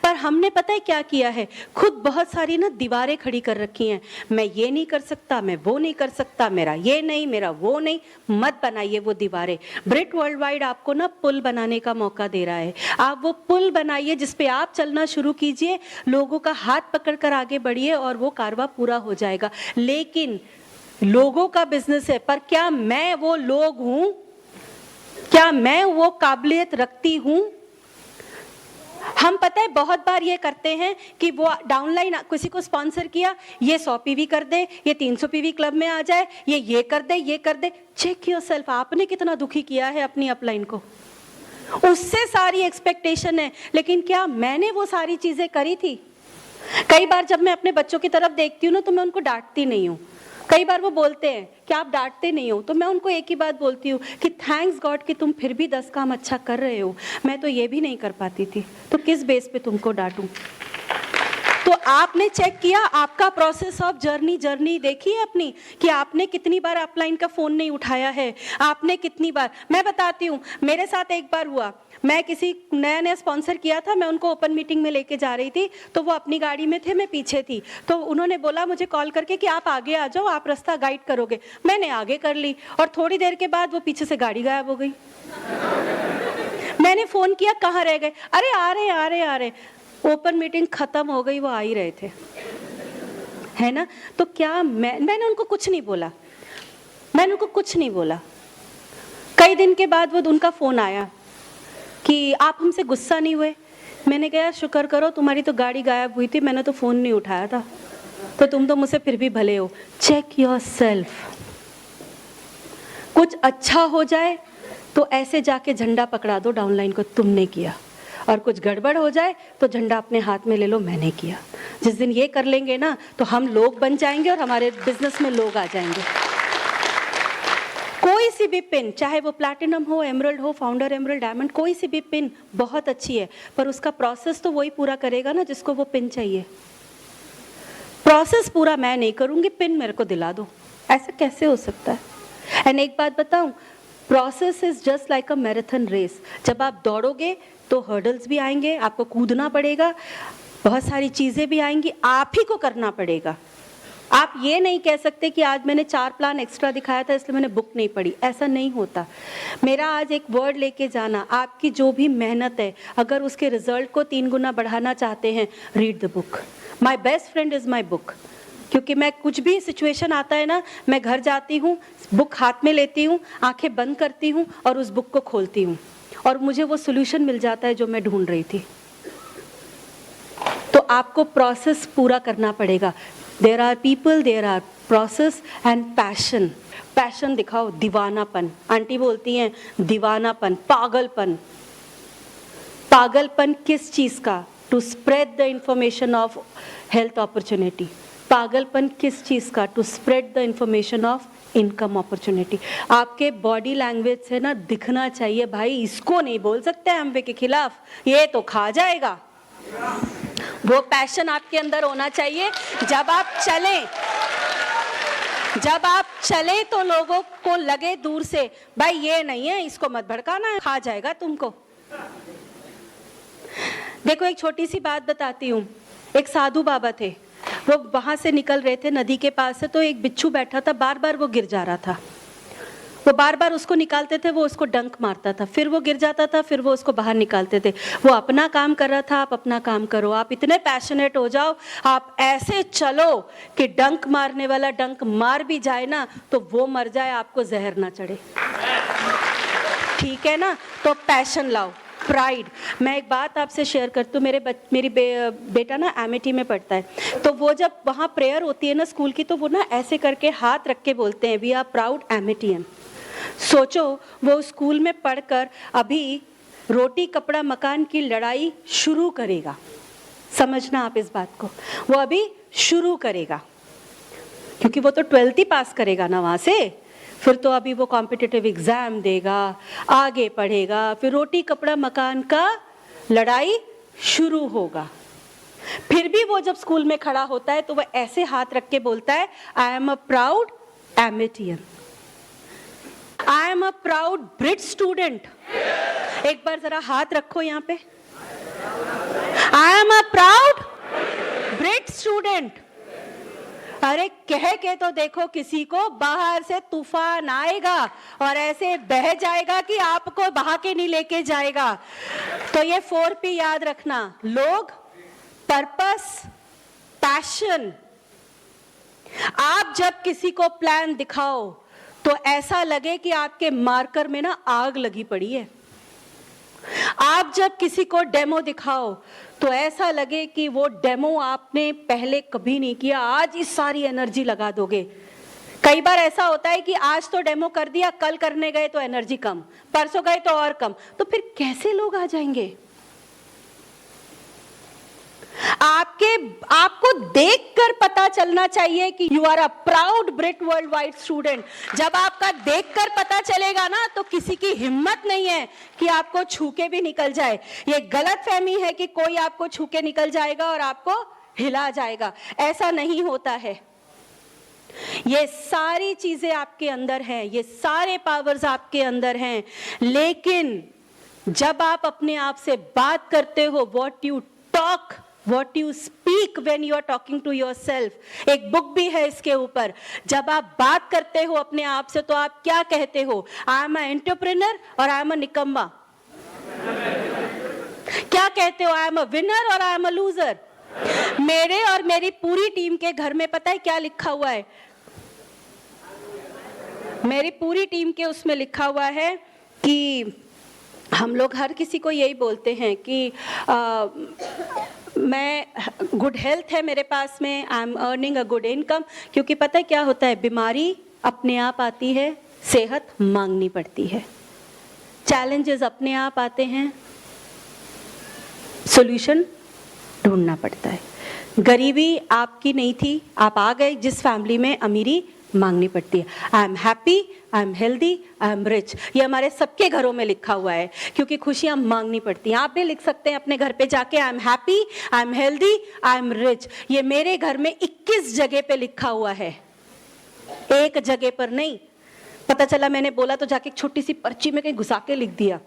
पर हमने पता है क्या किया है, खुद बहुत सारी ना दीवारें खड़ी कर रखी हैं। मैं ये नहीं कर सकता, मैं वो नहीं कर सकता, मेरा ये नहीं, मेरा वो नहीं। मत बनाइए वो दीवारें। ब्रिट वर्ल्ड वाइड आपको ना पुल बनाने का मौका दे रहा है। आप वो पुल बनाइए जिस पे आप चलना शुरू कीजिए, लोगों का हाथ पकड़कर आगे बढ़िए और वो कारवा पूरा हो जाएगा। लेकिन लोगों का बिजनेस है, पर क्या मैं वो लोग हूं? क्या मैं वो काबिलियत रखती हूं? हम पता है बहुत बार ये करते हैं कि वो डाउनलाइन किसी को स्पॉन्सर किया, ये 100 PV कर दे, ये 300 PV क्लब में आ जाए, ये कर दे, ये कर दे। चेक योरसेल्फ, आपने कितना दुखी किया है अपनी अपलाइन को। उससे सारी एक्सपेक्टेशन है, लेकिन क्या मैंने वो सारी चीजें करी थी? कई बार जब मैं अपने बच्चों की तरफ देखती हूँ ना, तो मैं उनको डांटती नहीं हूँ। कई बार वो बोलते हैं कि आप डांटते नहीं हो, तो मैं उनको एक ही बात बोलती हूँ कि थैंक्स गॉड कि तुम फिर भी 10 काम अच्छा कर रहे हो, मैं तो ये भी नहीं कर पाती थी, तो किस बेस पे तुमको डांटूं। तो आपने चेक किया आपका प्रोसेस ऑफ जर्नी देखी है अपनी, कि आपने कितनी बार अपलाइन का फोन नहीं उठाया है, आपने कितनी बार। मैं बताती हूँ, मेरे साथ एक बार हुआ, मैं किसी नया स्पॉन्सर किया था, मैं उनको ओपन मीटिंग में लेके जा रही थी, तो वो अपनी गाड़ी में थे, मैं पीछे थी, तो उन्होंने बोला मुझे कॉल करके कि आप आगे आ जाओ, आप रास्ता गाइड करोगे। मैंने आगे कर ली और थोड़ी देर के बाद वो पीछे से गाड़ी गायब हो गई। मैंने फोन किया, कहाँ रह गए? अरे आ रहे। ओपन मीटिंग खत्म हो गई, वो आ ही रहे थे, है ना। तो क्या मैंने उनको कुछ नहीं बोला। कई दिन के बाद वो उनका फोन आया कि आप हमसे गुस्सा नहीं हुए। मैंने कहा शुक्र करो, तुम्हारी तो गाड़ी गायब हुई थी, मैंने तो फोन नहीं उठाया था, तो तुम तो मुझसे फिर भी भले हो। Check yourself. कुछ अच्छा हो जाए तो ऐसे जाके झंडा पकड़ा दो डाउनलाइन को, तुमने किया, और कुछ गड़बड़ हो जाए तो झंडा अपने हाथ में ले लो, मैंने किया। जिस दिन ये कर लेंगे ना, तो हम लोग बन जाएंगे और हमारे बिजनेस में लोग आ जाएंगे। कोई सी भी पिन, चाहे वो प्लैटिनम हो, एमरल्ड हो, फाउंडर एमरल्ड, डायमंड, कोई सी भी पिन बहुत अच्छी है, पर उसका प्रोसेस तो वही पूरा करेगा ना जिसको वो पिन चाहिए। प्रोसेस पूरा मैं नहीं करूंगी, पिन मेरे को दिला दो, ऐसा कैसे हो सकता है? एंड एक बात बताऊं, process is just like a marathon race. जब आप दौड़ोगे तो हर्डल्स भी आएंगे, आपको कूदना पड़ेगा, बहुत सारी चीजें भी आएंगी, आप ही को करना पड़ेगा। आप ये नहीं कह सकते कि आज मैंने 4 प्लान एक्स्ट्रा दिखाया था इसलिए मैंने बुक नहीं पढ़ी, ऐसा नहीं होता। मेरा आज एक वर्ड लेके जाना, आपकी जो भी मेहनत है, अगर उसके रिजल्ट को 3 गुना बढ़ाना चाहते हैं, read the book. My best friend is my book. क्योंकि मैं कुछ भी सिचुएशन आता है ना, मैं घर जाती हूँ, बुक हाथ में लेती हूँ, आंखें बंद करती हूँ और उस बुक को खोलती हूँ, और मुझे वो सोल्यूशन मिल जाता है जो मैं ढूंढ रही थी। तो आपको प्रोसेस पूरा करना पड़ेगा। There are people, there are process and passion. Passion दिखाओ, दीवानापन। आंटी बोलती हैं दीवानापन, पागलपन। पागलपन किस चीज का? To spread the information of health opportunity. पागलपन किस चीज का? To spread the information of income opportunity. आपके बॉडी लैंग्वेज से ना दिखना चाहिए, भाई इसको नहीं बोल सकते एमवे के खिलाफ, ये तो खा जाएगा। वो पैशन आपके अंदर होना चाहिए। जब आप चले तो लोगों को लगे दूर से, भाई ये नहीं है, इसको मत भड़काना, खा जाएगा तुमको। देखो एक छोटी सी बात बताती हूँ। एक साधु बाबा थे, वो वहां से निकल रहे थे नदी के पास से, तो एक बिच्छू बैठा था, बार बार वो गिर जा रहा था। वो बार बार उसको निकालते थे, वो उसको डंक मारता था, फिर वो गिर जाता था, फिर वो उसको बाहर निकालते थे। वो अपना काम कर रहा था, आप अपना काम करो। आप इतने पैशनेट हो जाओ, आप ऐसे चलो कि डंक मारने वाला डंक मार भी जाए ना तो वो मर जाए, आपको जहर ना चढ़े। ठीक है ना? तो पैशन लाओ, प्राइड। मैं एक बात आपसे शेयर करती हूँ। मेरी बेटा ना एमिटी में पढ़ता है, तो वो जब वहाँ प्रेयर होती है ना स्कूल की, तो वो ना ऐसे करके हाथ रख के बोलते हैं, वी आर प्राउड एमिटियन। सोचो वो स्कूल में पढ़कर अभी रोटी कपड़ा मकान की लड़ाई शुरू करेगा। समझना आप इस बात को, वो अभी शुरू करेगा, क्योंकि वो तो 12th ही पास करेगा ना वहाँ से, फिर तो अभी वो कॉम्पिटिटिव एग्जाम देगा, आगे पढ़ेगा, फिर रोटी कपड़ा मकान का लड़ाई शुरू होगा। फिर भी वो जब स्कूल में खड़ा होता है तो वह ऐसे हाथ रख के बोलता है, I am a proud Amitian, I am a proud Britt student. एक बार जरा हाथ रखो यहाँ पे, I am a proud Britt student. अरे कह के तो देखो किसी को, बाहर से तूफान आएगा और ऐसे बह जाएगा कि आपको बहा के नहीं लेके जाएगा। तो ये 4P याद रखना, लोग, पर्पस, पैशन। आप जब किसी को प्लान दिखाओ तो ऐसा लगे कि आपके मार्कर में ना आग लगी पड़ी है। आप जब किसी को डेमो दिखाओ तो ऐसा लगे कि वो डेमो आपने पहले कभी नहीं किया, आज इस सारी एनर्जी लगा दोगे। कई बार ऐसा होता है कि आज तो डेमो कर दिया, कल करने गए तो एनर्जी कम, परसों गए तो और कम, तो फिर कैसे लोग आ जाएंगे? आप आपको देखकर पता चलना चाहिए कि you are a proud Britt world wide student. जब आपका देखकर पता चलेगा ना, तो किसी की हिम्मत नहीं है कि आपको छू के भी निकल जाए। ये गलत फहमी है कि कोई आपको छू के निकल जाएगा और आपको हिला जाएगा, ऐसा नहीं होता है। ये सारी चीजें आपके अंदर हैं, ये सारे पावर्स आपके अंदर हैं, लेकिन जब आप अपने आप से बात करते हो, what you talk, what you speak when you are talking to yourself, एक बुक भी है इसके ऊपर। जब आप बात करते हो अपने आप से, तो आप क्या कहते हो? आई एम अ एंटरप्रेन्योर और आई एम अ निकम्मा। क्या कहते हो? आई एम अ विनर और आई एम अ लूजर। मेरे और मेरी पूरी टीम के घर में पता है क्या लिखा हुआ है? मेरी पूरी टीम के उसमें लिखा हुआ है कि हम लोग हर किसी को यही बोलते हैं कि मैं गुड हेल्थ है मेरे पास में, I am earning a good income. क्योंकि पता है क्या होता है, बीमारी अपने आप आती है, सेहत मांगनी पड़ती है। चैलेंजेस अपने आप आते हैं, सॉल्यूशन ढूंढना पड़ता है। गरीबी आपकी नहीं थी, आप आ गए जिस फैमिली में, अमीरी मांगनी पड़ती है। I am happy, I am healthy, I am rich, ये हमारे सबके घरों में लिखा हुआ है, क्योंकि खुशियां मांगनी पड़ती हैं। आप भी लिख सकते हैं अपने घर पे जाके, I am happy, I am healthy, I am rich. ये मेरे घर में 21 जगह पे लिखा हुआ है, एक जगह पर नहीं। पता चला मैंने बोला तो जाके एक छोटी सी पर्ची में कहीं घुसा के लिख दिया।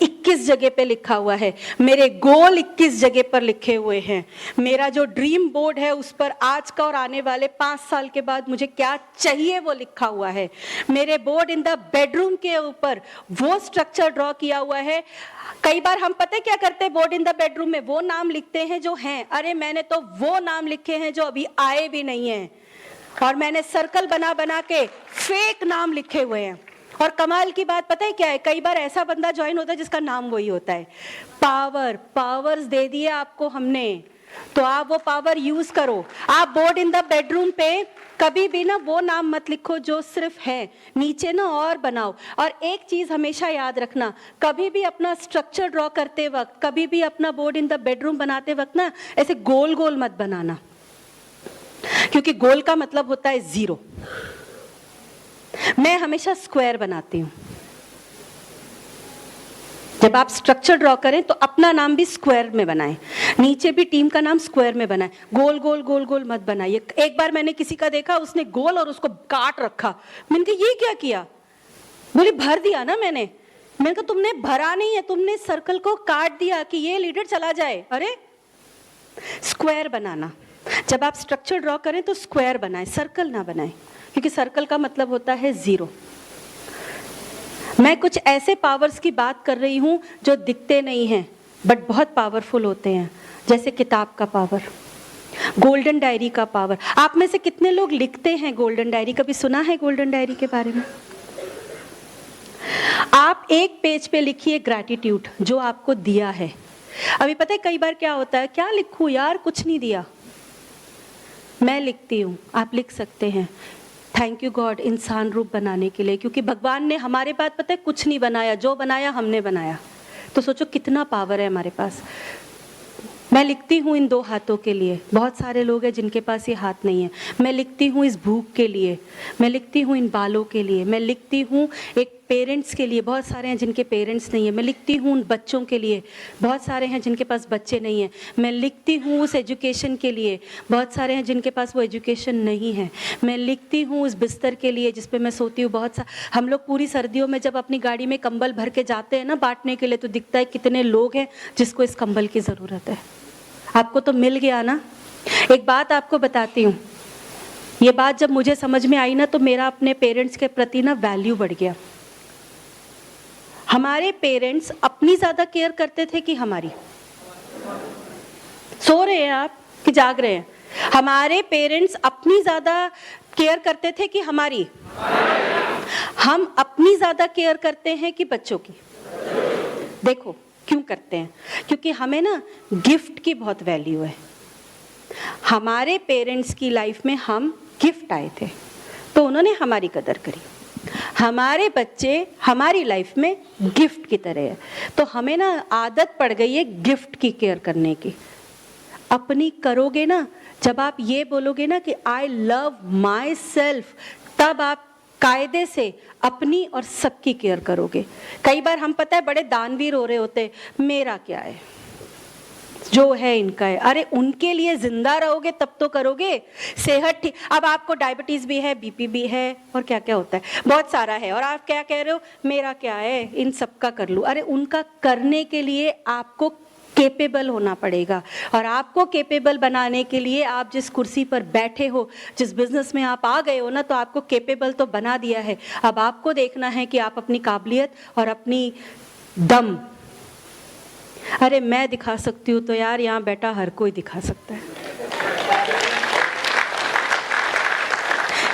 21 जगह पे लिखा हुआ है। मेरे गोल 21 जगह पर लिखे हुए हैं। मेरा जो ड्रीम बोर्ड है उस पर आज का और आने वाले 5 साल के बाद मुझे क्या चाहिए वो लिखा हुआ है। मेरे बोर्ड इन द बेडरूम के ऊपर वो स्ट्रक्चर ड्रॉ किया हुआ है। कई बार हम पता है क्या करते हैं, बोर्ड इन द बेडरूम में वो नाम लिखते हैं जो हैं। अरे मैंने तो वो नाम लिखे हैं जो अभी आए भी नहीं हैं, और मैंने सर्कल बना बना के फेक नाम लिखे हुए हैं। और कमाल की बात पता है क्या है, कई बार ऐसा बंदा ज्वाइन होता है जिसका नाम वही होता है। पावर्स दे दिए आपको हमने, तो आप वो पावर यूज करो। आप बोर्ड इन द बेडरूम पे कभी भी ना वो नाम मत लिखो जो सिर्फ है, नीचे ना और बनाओ। और एक चीज हमेशा याद रखना, कभी भी अपना स्ट्रक्चर ड्रॉ करते वक्त, कभी भी अपना बोर्ड इन द बेडरूम बनाते वक्त ना ऐसे गोल गोल मत बनाना, क्योंकि गोल का मतलब होता है जीरो। मैं हमेशा स्क्वायर बनाती हूं। जब आप स्ट्रक्चर ड्रॉ करें तो अपना नाम भी स्क्वायर में बनाएं, नीचे भी टीम का नाम स्क्वायर में बनाएं। गोल गोल गोल गोल मत बनाइए। एक बार मैंने किसी का देखा, उसने गोल और उसको काट रखा। मैंने कहा ये क्या किया? बोली भर दिया ना मैंने कहा तुमने भरा नहीं है, तुमने सर्कल को काट दिया कि ये लीडर चला जाए। अरे स्क्वायर बनाना, जब आप स्ट्रक्चर ड्रॉ करें तो स्क्वायर बनाएं, सर्कल ना बनाएं, क्योंकि सर्कल का मतलब होता है जीरो। मैं कुछ ऐसे पावर्स की बात कर रही हूं जो दिखते नहीं हैं बट बहुत पावरफुल होते हैं, जैसे किताब का पावर, गोल्डन डायरी का पावर। आप में से कितने लोग लिखते हैं गोल्डन डायरी? कभी सुना है गोल्डन डायरी के बारे में? आप एक पेज पे लिखिए ग्रैटिट्यूड, जो आपको दिया है। अभी पता है कई बार क्या होता है, क्या लिखूं यार, कुछ नहीं दिया। मैं लिखती हूँ, आप लिख सकते हैं, थैंक यू गॉड इंसान रूप बनाने के लिए, क्योंकि भगवान ने हमारे पास पता है कुछ नहीं बनाया, जो बनाया हमने बनाया। तो सोचो कितना पावर है हमारे पास। मैं लिखती हूँ इन 2 हाथों के लिए, बहुत सारे लोग हैं जिनके पास ये हाथ नहीं है। मैं लिखती हूँ इस भूख के लिए, मैं लिखती हूँ इन बालों के लिए, मैं लिखती हूँ एक पेरेंट्स के लिए, बहुत सारे हैं जिनके पेरेंट्स नहीं है। मैं लिखती हूँ उन बच्चों के लिए, बहुत सारे हैं जिनके पास बच्चे नहीं हैं। मैं लिखती हूँ उस एजुकेशन के लिए, बहुत सारे हैं जिनके पास वो एजुकेशन नहीं है। मैं लिखती हूँ उस बिस्तर के लिए जिस पे मैं सोती हूँ। हम लोग पूरी सर्दियों में जब अपनी गाड़ी में कंबल भर के जाते हैं ना बांटने के लिए, तो दिखता है कितने लोग हैं जिसको इस कंबल की ज़रूरत है। आपको तो मिल गया ना। एक बात आपको बताती हूँ, ये बात जब मुझे समझ में आई ना, तो मेरा अपने पेरेंट्स के प्रति ना वैल्यू बढ़ गया। हमारे पेरेंट्स अपनी ज्यादा केयर करते थे कि हमारी? सो रहे हैं आप कि जाग रहे हैं? हमारे पेरेंट्स अपनी ज्यादा केयर करते थे कि हमारी? हम अपनी ज्यादा केयर करते हैं कि बच्चों की? देखो क्यों करते हैं, क्योंकि हमें ना गिफ्ट की बहुत वैल्यू है। हमारे पेरेंट्स की लाइफ में हम गिफ्ट आए थे, तो उन्होंने हमारी कदर करी। हमारे बच्चे हमारी लाइफ में गिफ्ट की तरह है, तो हमें ना आदत पड़ गई है गिफ्ट की केयर करने की। अपनी करोगे ना, जब आप ये बोलोगे ना कि आई लव माई सेल्फ, तब आप कायदे से अपनी और सबकी केयर करोगे। कई बार हम पता है बड़े दानवीर हो रहे होते, मेरा क्या है, जो है इनका है। अरे उनके लिए जिंदा रहोगे तब तो करोगे। सेहत ठीक, अब आपको डायबिटीज भी है, बीपी भी है, और क्या क्या होता है, बहुत सारा है, और आप क्या कह रहे हो, मेरा क्या है, इन सबका कर लूं। अरे उनका करने के लिए आपको केपेबल होना पड़ेगा, और आपको केपेबल बनाने के लिए आप जिस कुर्सी पर बैठे हो, जिस बिजनेस में आप आ गए हो ना, तो आपको केपेबल तो बना दिया है। अब आपको देखना है कि आप अपनी काबिलियत और अपनी दम, अरे मैं दिखा सकती हूँ तो यार यहाँ बैठा हर कोई दिखा सकता है।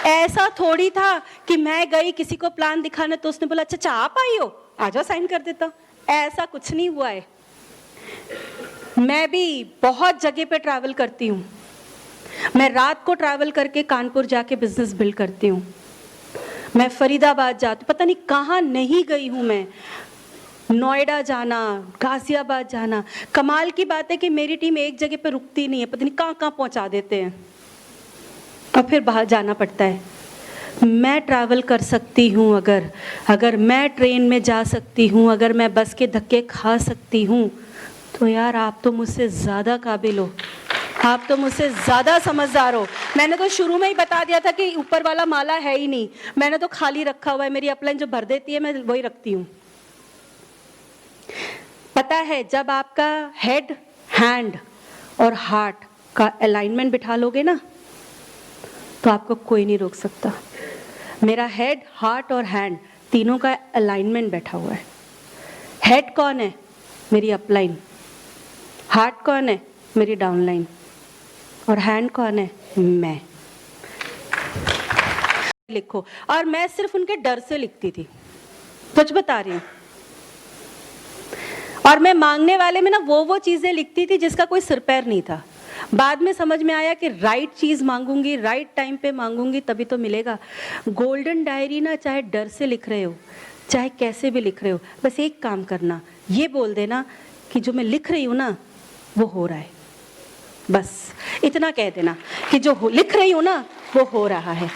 ऐसा थोड़ी था कि मैं गई किसी को प्लान दिखाने तो उसने बोला अच्छा आप आई हो, आ जाओ साइन कर देता हूँ। ऐसा कुछ नहीं हुआ है। मैं भी बहुत जगह पे ट्रैवल करती हूँ। मैं रात को ट्रैवल करके कानपुर जाके बिजनेस बिल्ड करती हूँ। मैं फरीदाबाद जाती, पता नहीं कहाँ नहीं गई हूँ मैं, नोएडा जाना, गाजियाबाद जाना। कमाल की बात है कि मेरी टीम एक जगह पे रुकती नहीं है, पता नहीं कहाँ कहाँ पहुँचा देते हैं और फिर बाहर जाना पड़ता है। मैं ट्रैवल कर सकती हूँ, अगर मैं ट्रेन में जा सकती हूँ, अगर मैं बस के धक्के खा सकती हूँ, तो यार आप तो मुझसे ज़्यादा काबिल हो, आप तो मुझसे ज़्यादा समझदार हो। मैंने तो शुरू में ही बता दिया था कि ऊपर वाला माला है ही नहीं, मैंने तो खाली रखा हुआ है। मेरी अपलाइन जो भर देती है मैं वही रखती हूँ। पता है जब आपका हेड, हैंड और हार्ट का अलाइनमेंट बिठा लोगे ना, तो आपको कोई नहीं रोक सकता। मेरा हेड, हार्ट और हैंड तीनों का अलाइनमेंट बैठा हुआ है। हेड कौन है? मेरी अपलाइन। हार्ट कौन है? मेरी डाउनलाइन। और हैंड कौन है? मैं। लिखो, और मैं सिर्फ उनके डर से लिखती थी, सच बता रही हूँ। और मैं मांगने वाले में ना वो चीजें लिखती थी जिसका कोई सिर पैर नहीं था। बाद में समझ में आया कि राइट चीज मांगूंगी, राइट टाइम पे मांगूंगी, तभी तो मिलेगा। गोल्डन डायरी ना, चाहे डर से लिख रहे हो, चाहे कैसे भी लिख रहे हो, बस एक काम करना, ये बोल देना कि जो मैं लिख रही हूँ ना वो हो रहा है। बस इतना कह देना कि जो लिख रही हूँ ना वो हो रहा है।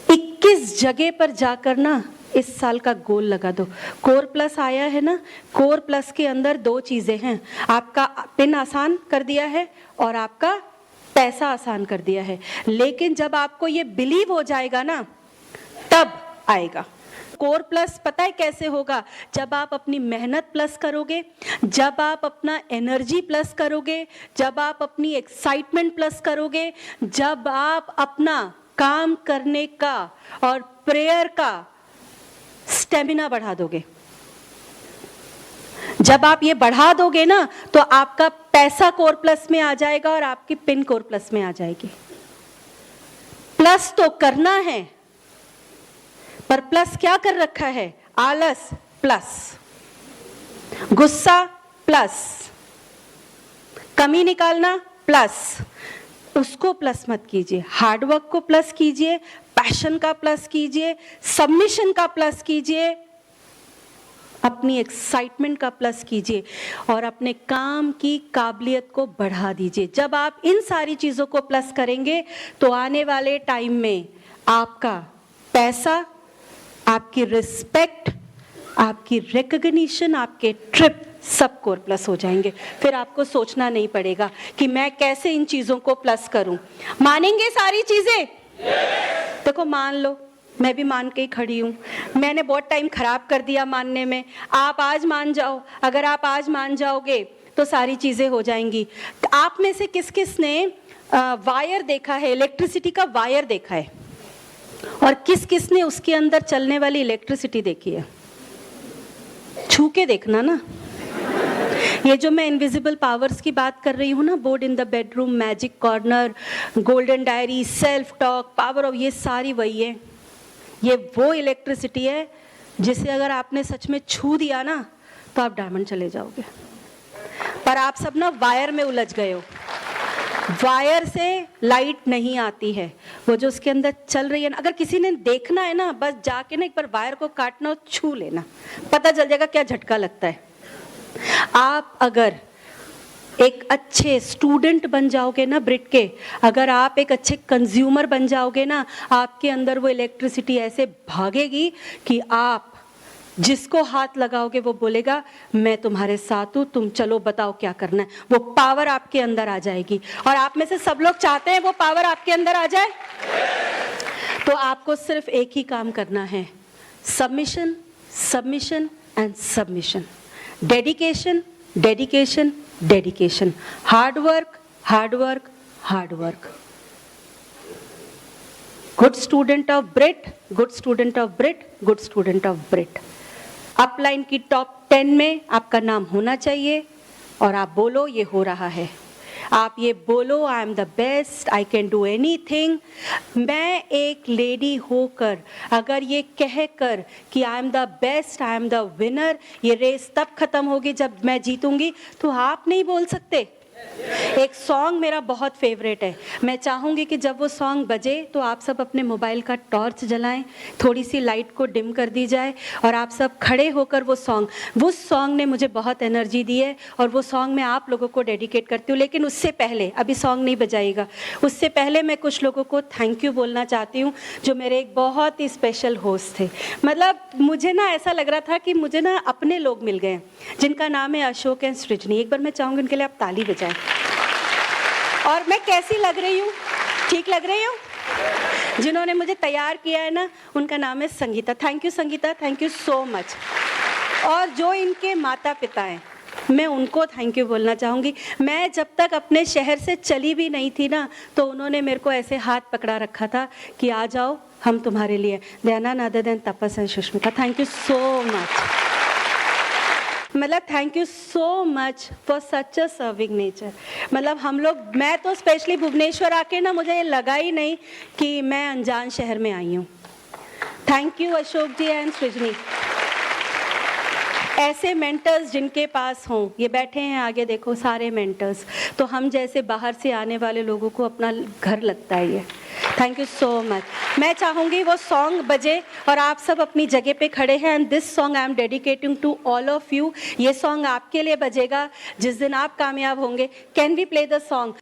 21 जगह पर जाकर ना इस साल का गोल लगा दो। कोर प्लस आया है ना, कोर प्लस के अंदर 2 चीजें हैं, आपका पिन आसान कर दिया है और आपका पैसा आसान कर दिया है। लेकिन जब आपको ये बिलीव हो जाएगा ना, तब आएगा कोर प्लस। पता है कैसे होगा? जब आप अपनी मेहनत प्लस करोगे, जब आप अपना एनर्जी प्लस करोगे, जब आप अपनी एक्साइटमेंट प्लस करोगे, जब आप अपना काम करने का और प्रेयर का स्टेमिना बढ़ा दोगे। जब आप ये बढ़ा दोगे ना, तो आपका पैसा कोर प्लस में आ जाएगा और आपकी पिन कोर प्लस में आ जाएगी। प्लस तो करना है, पर प्लस क्या कर रखा है? आलस प्लस, गुस्सा प्लस, कमी निकालना प्लस। उसको प्लस मत कीजिए, हार्डवर्क को प्लस कीजिए, पैशन का प्लस कीजिए, सबमिशन का प्लस कीजिए, अपनी एक्साइटमेंट का प्लस कीजिए और अपने काम की काबिलियत को बढ़ा दीजिए। जब आप इन सारी चीजों को प्लस करेंगे तो आने वाले टाइम में आपका पैसा, आपकी रिस्पेक्ट, आपकी रिकॉग्निशन, आपके ट्रिप सब कोर प्लस हो जाएंगे। फिर आपको सोचना नहीं पड़ेगा कि मैं कैसे इन चीजों को प्लस करूं। मानेंगे सारी चीजें? देखो मान लो, मैं भी मान के ही खड़ी हूं। मैंने बहुत टाइम खराब कर दिया मानने में। आप आज मान जाओ, अगर आप आज मान जाओगे तो सारी चीजें हो जाएंगी। आप में से किस किस ने वायर देखा है, इलेक्ट्रिसिटी का वायर देखा है, और किस किस ने उसके अंदर चलने वाली इलेक्ट्रिसिटी देखी है? छू के देखना ना। ये जो मैं इनविजिबल पावर्स की बात कर रही हूँ ना, board in the bedroom, magic corner, golden diary, self talk, power of, ये सारी वही है। ये वो इलेक्ट्रिसिटी है जिसे अगर आपने सच में छू दिया ना तो आप डायमंड चले जाओगे। पर आप सब ना वायर में उलझ गए हो। वायर से लाइट नहीं आती है, वो जो उसके अंदर चल रही है ना। अगर किसी ने देखना है ना, बस जाके ना एक बार वायर को काटना और छू लेना, पता चल जाएगा क्या झटका लगता है। आप अगर एक अच्छे स्टूडेंट बन जाओगे ना ब्रिट के, अगर आप एक अच्छे कंज्यूमर बन जाओगे ना, आपके अंदर वो इलेक्ट्रिसिटी ऐसे भागेगी कि आप जिसको हाथ लगाओगे वो बोलेगा मैं तुम्हारे साथ हूँ, तुम चलो बताओ क्या करना है। वो पावर आपके अंदर आ जाएगी। और आप में से सब लोग चाहते हैं वो पावर आपके अंदर आ जाए। तो आपको सिर्फ एक ही काम करना है, submission, submission and submission, dedication, dedication, dedication, hard work, hard work, hard work. Good student of Britt, good student of Britt, good student of Britt. Upline की टॉप 10 में आपका नाम होना चाहिए और आप बोलो ये हो रहा है। आप ये बोलो I am the best, I can do anything. मैं एक लेडी होकर अगर ये कह कर कि I am the best, I am the winner, ये रेस तब खत्म होगी जब मैं जीतूंगी, तो आप नहीं बोल सकते। एक सॉन्ग मेरा बहुत फेवरेट है, मैं चाहूँगी कि जब वो सॉन्ग बजे तो आप सब अपने मोबाइल का टॉर्च जलाएं, थोड़ी सी लाइट को डिम कर दी जाए और आप सब खड़े होकर वो सॉन्ग ने मुझे बहुत एनर्जी दी है और वो सॉन्ग मैं आप लोगों को डेडिकेट करती हूँ। लेकिन उससे पहले, अभी सॉन्ग नहीं बजाएगा, उससे पहले मैं कुछ लोगों को थैंक यू बोलना चाहती हूँ जो मेरे एक बहुत ही स्पेशल होस्ट थे। मतलब मुझे ना ऐसा लग रहा था कि मुझे ना अपने लोग मिल गए जिनका नाम है अशोक एंड सृजनी। एक बार मैं चाहूँगी उनके लिए आप ताली बजाएं। और मैं कैसी लग रही हूँ? ठीक लग रही हूँ? जिन्होंने मुझे तैयार किया है ना, उनका नाम है Sangeeta. Thank you Sangeeta, thank you so much. और जो इनके माता पिता हैं, मैं उनको थैंक यू बोलना चाहूँगी। मैं जब तक अपने शहर से चली भी नहीं थी ना, तो उन्होंने मेरे को ऐसे हाथ पकड़ा रखा था कि आ जाओ हम तुम्हारे लिए। They are none other than Tapas and Sushmita. Thank you so much. मतलब thank you so much for such a serving nature. मतलब हम लोग, मैं तो स्पेशली भुवनेश्वर आके ना मुझे ये लगा ही नहीं कि मैं अनजान शहर में आई हूँ। Thank you Ashok ji and Srijani. ऐसे मेंटर्स जिनके पास हों, ये बैठे हैं आगे देखो सारे मेंटर्स, तो हम जैसे बाहर से आने वाले लोगों को अपना घर लगता है ये। Thank you so much. मैं चाहूँगी वो सॉन्ग बजे और आप सब अपनी जगह पे खड़े हैं। And this song I am dedicating to all of you. ये सॉन्ग आपके लिए बजेगा जिस दिन आप कामयाब होंगे। Can we play the song?